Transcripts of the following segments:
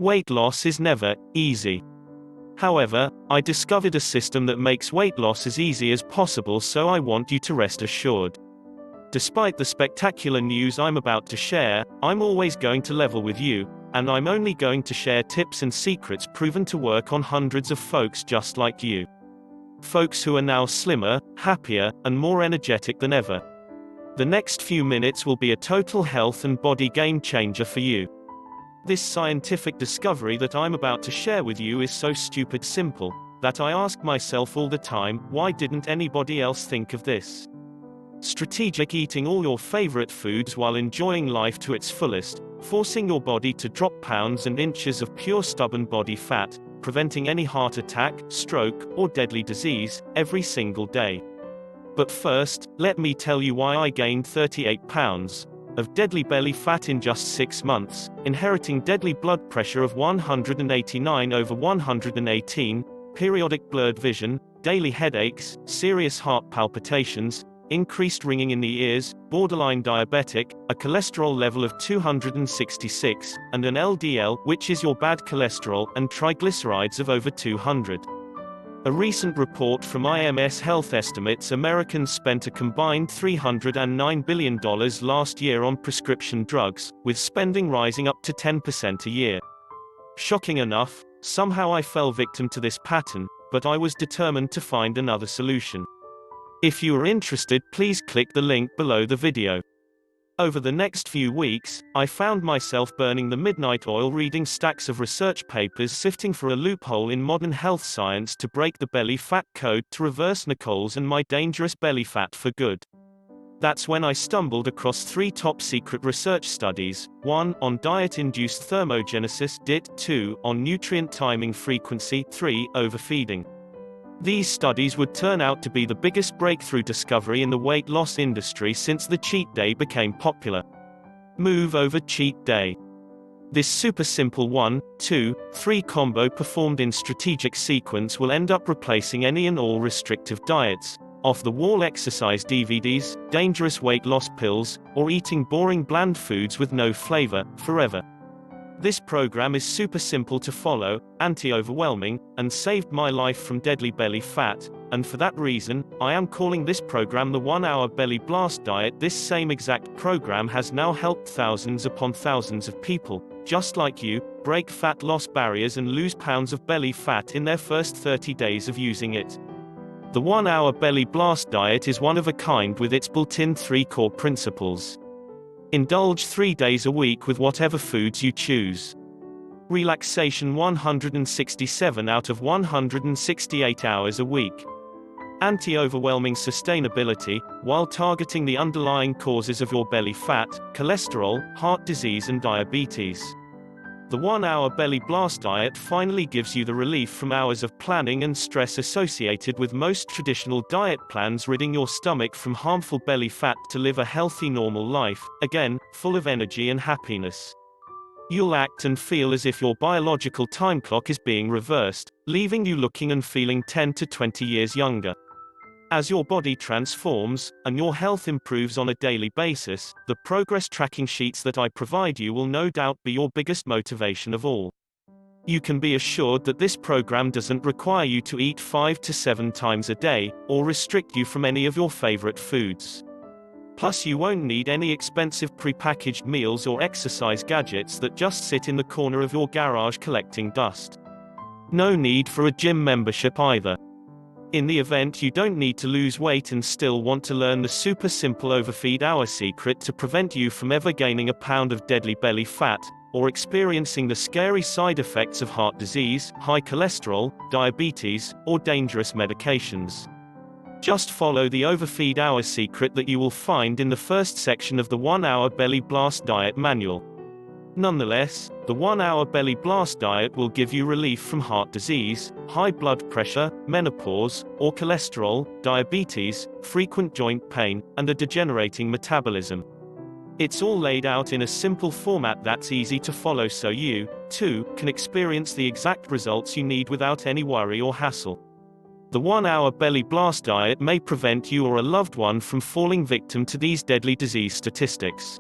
Weight loss is never easy. However, I discovered a system that makes weight loss as easy as possible, so I want you to rest assured. Despite the spectacular news I'm about to share, I'm always going to level with you, and I'm only going to share tips and secrets proven to work on hundreds of folks just like you. Folks who are now slimmer, happier, and more energetic than ever. The next few minutes will be a total health and body game changer for you. This scientific discovery that I'm about to share with you is so stupid simple, that I ask myself all the time, why didn't anybody else think of this? Strategic eating all your favorite foods while enjoying life to its fullest, forcing your body to drop pounds and inches of pure stubborn body fat, preventing any heart attack, stroke, or deadly disease, every single day. But first, let me tell you why I gained 38 pounds of deadly belly fat in just 6 months, inheriting deadly blood pressure of 189/118, periodic blurred vision, daily headaches, serious heart palpitations, increased ringing in the ears, borderline diabetic, a cholesterol level of 266, and an LDL, which is your bad cholesterol, and triglycerides of over 200. A recent report from IMS Health estimates Americans spent a combined $309 billion last year on prescription drugs, with spending rising up to 10% a year. Shocking enough, somehow I fell victim to this pattern, but I was determined to find another solution. If you are interested, please click the link below the video. Over the next few weeks, I found myself burning the midnight oil reading stacks of research papers, sifting for a loophole in modern health science to break the belly fat code to reverse Nicole's and my dangerous belly fat for good. That's when I stumbled across 3 top-secret research studies, 1 on diet-induced thermogenesis, DIT, 2 on nutrient timing frequency, 3 overfeeding. These studies would turn out to be the biggest breakthrough discovery in the weight loss industry since the cheat day became popular. Move over cheat day. This super simple 1, 2, 3 combo performed in strategic sequence will end up replacing any and all restrictive diets, off-the-wall exercise DVDs, dangerous weight loss pills, or eating boring bland foods with no flavor, forever. This program is super simple to follow, anti-overwhelming, and saved my life from deadly belly fat, and for that reason, I am calling this program the 1 Hour Belly Blast Diet. This same exact program has now helped thousands upon thousands of people, just like you, break fat loss barriers and lose pounds of belly fat in their first 30 days of using it. The 1 Hour Belly Blast Diet is one of a kind with its built-in 3 core principles. Indulge 3 days a week with whatever foods you choose. Relaxation 167 out of 168 hours a week. Anti-overwhelming sustainability, while targeting the underlying causes of your belly fat, cholesterol, heart disease and diabetes. The 1 Hour Belly Blast Diet finally gives you the relief from hours of planning and stress associated with most traditional diet plans, ridding your stomach from harmful belly fat to live a healthy normal life, again, full of energy and happiness. You'll act and feel as if your biological time clock is being reversed, leaving you looking and feeling 10 to 20 years younger. As your body transforms, and your health improves on a daily basis, the progress tracking sheets that I provide you will no doubt be your biggest motivation of all. You can be assured that this program doesn't require you to eat 5 to 7 times a day, or restrict you from any of your favorite foods. Plus, you won't need any expensive prepackaged meals or exercise gadgets that just sit in the corner of your garage collecting dust. No need for a gym membership either. In the event you don't need to lose weight and still want to learn the super simple Overfeed Hour secret to prevent you from ever gaining a pound of deadly belly fat, or experiencing the scary side effects of heart disease, high cholesterol, diabetes, or dangerous medications. Just follow the Overfeed Hour secret that you will find in the first section of the 1 Hour Belly Blast Diet Manual. Nonetheless, the 1 Hour Belly Blast Diet will give you relief from heart disease, high blood pressure, menopause, or cholesterol, diabetes, frequent joint pain, and a degenerating metabolism. It's all laid out in a simple format that's easy to follow, so you, too, can experience the exact results you need without any worry or hassle. The 1 Hour Belly Blast Diet may prevent you or a loved one from falling victim to these deadly disease statistics.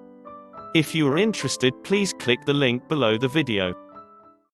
If you are interested, please click the link below the video.